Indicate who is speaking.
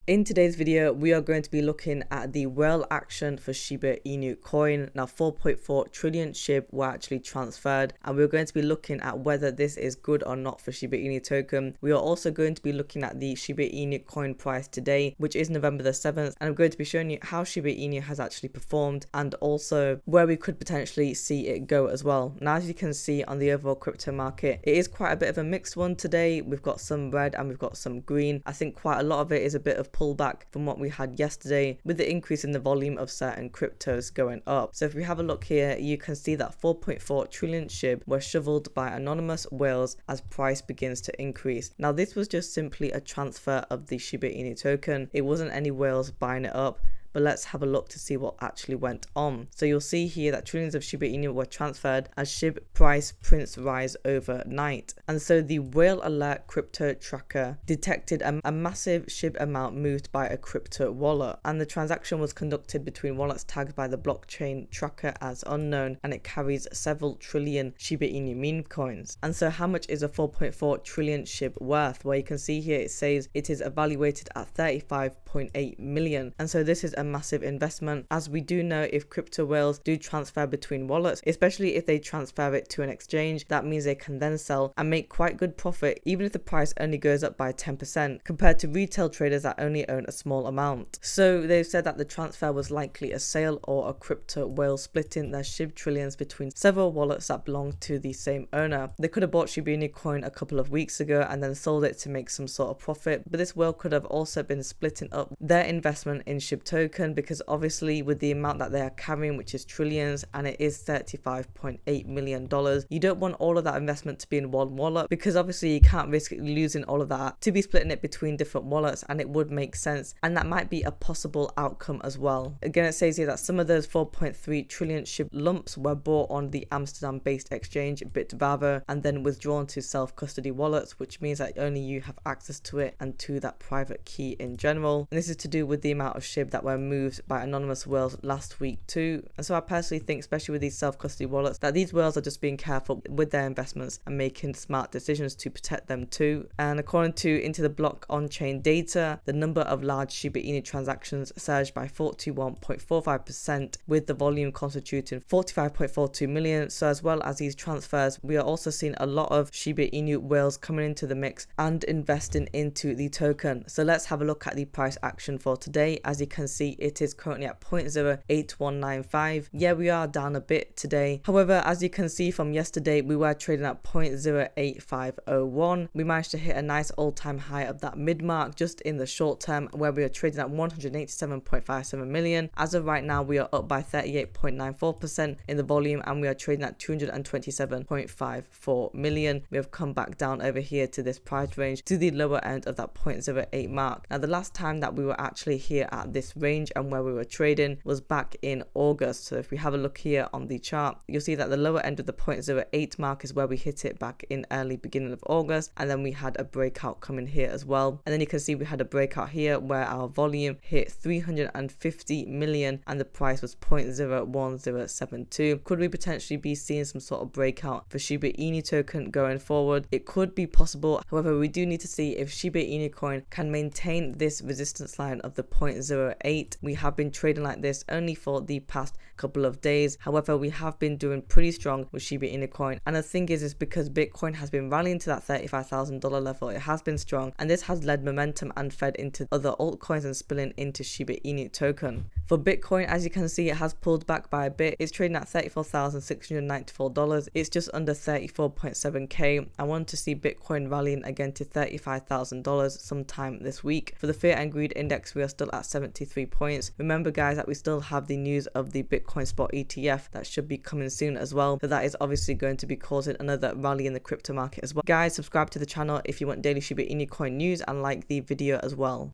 Speaker 1: In today's video, we are going to be looking at the whale action for Shiba Inu coin. Now 4.4 trillion SHIB were actually transferred, and we're going to be looking at whether this is good or not for Shiba Inu token. We are also going to be looking at the Shiba Inu coin price today, which is November the 7th, and I'm going to be showing you how Shiba Inu has actually performed and also where we could potentially see it go as well. Now, as you can see on the overall crypto market, it is quite a bit of a mixed one today. We've got some red and we've got some green. I think quite a lot of it is a bit of pullback from what we had yesterday, with the increase in the volume of certain cryptos going up. So if we have a look here, you can see that 4.4 trillion SHIB were shoveled by anonymous whales as price begins to increase. Now this was just simply a transfer of the Shiba Inu token. It wasn't any whales buying it up. But let's have a look to see what actually went on. So you'll see here that trillions of Shiba Inu were transferred as SHIB price prints rise overnight. And so the whale alert crypto tracker detected a massive SHIB amount moved by a crypto wallet. And the transaction was conducted between wallets tagged by the blockchain tracker as unknown, and it carries several trillion Shiba Inu meme coins. And so how much is a 4.4 trillion SHIB worth? Well, you can see here it says it is evaluated at 35.8 million. And so this is a massive investment, as we do know if crypto whales do transfer between wallets, especially if they transfer it to an exchange, that means they can then sell and make quite good profit, even if the price only goes up by 10% compared to retail traders that only own a small amount. So they've said that the transfer was likely a sale or a crypto whale splitting their SHIB trillions between several wallets that belong to the same owner. They could have bought Shiba Inu coin a couple of weeks ago and then sold it to make some sort of profit, but this whale could have also been splitting up their investment in SHIB token, because obviously with the amount that they are carrying, which is trillions, and it is $35.8 million, you don't want all of that investment to be in one wallet, because obviously you can't risk losing all of that to be splitting it between different wallets, and it would make sense, and that might be a possible outcome as well. Again, it says here that some of those 4.3 trillion SHIB lumps were bought on the Amsterdam based exchange Bitbravo and then withdrawn to self-custody wallets, which means that only you have access to it and to that private key in general. And this is to do with the amount of SHIB that were moved by anonymous whales last week too. And so I personally think, especially with these self-custody wallets, that these whales are just being careful with their investments and making smart decisions to protect them too. And according to Into the Block on-chain data, the number of large Shiba Inu transactions surged by 41.45%, with the volume constituting 45.42 million. So as well as these transfers, we are also seeing a lot of Shiba Inu whales coming into the mix and investing into the token. So let's have a look at the price action for today. As you can see, it is currently at 0.08195. Yeah, we are down a bit today. However, as you can see from yesterday, we were trading at 0.08501. We managed to hit a nice all-time high of that mid-mark just in the short term, where we are trading at 187.57 million. As of right now, we are up by 38.94% in the volume, and we are trading at 227.54 million. We have come back down over here to this price range, to the lower end of that 0.08 mark. Now, the last time that we were actually here at this range and where we were trading was back in August. So if we have a look here on the chart, you'll see that the lower end of the 0.08 mark is where we hit it back in early beginning of August, and then we had a breakout coming here as well. And then you can see we had a breakout here where our volume hit 350 million and the price was 0.01072. Could we potentially be seeing some sort of breakout for Shiba Inu token going forward? It could be possible. However, we do need to see if Shiba Inu coin can maintain this resistance line of the 0.08. We have been trading like this only for the past couple of days. However, we have been doing pretty strong with Shiba Inu coin, and the thing is because Bitcoin has been rallying to that $35,000 level, it has been strong, and this has led momentum and fed into other altcoins and spilling into Shiba Inu token. For Bitcoin, as you can see, it has pulled back by a bit. It's trading at $34,694. It's just under 34.7k. I want to see Bitcoin rallying again to $35,000 sometime this week. For the Fear and Greed Index, we are still at 73 points. Remember guys that we still have the news of the Bitcoin spot ETF that should be coming soon as well. So that is obviously going to be causing another rally in the crypto market as well. Guys, subscribe to the channel if you want daily Shiba Inu coin news and like the video as well.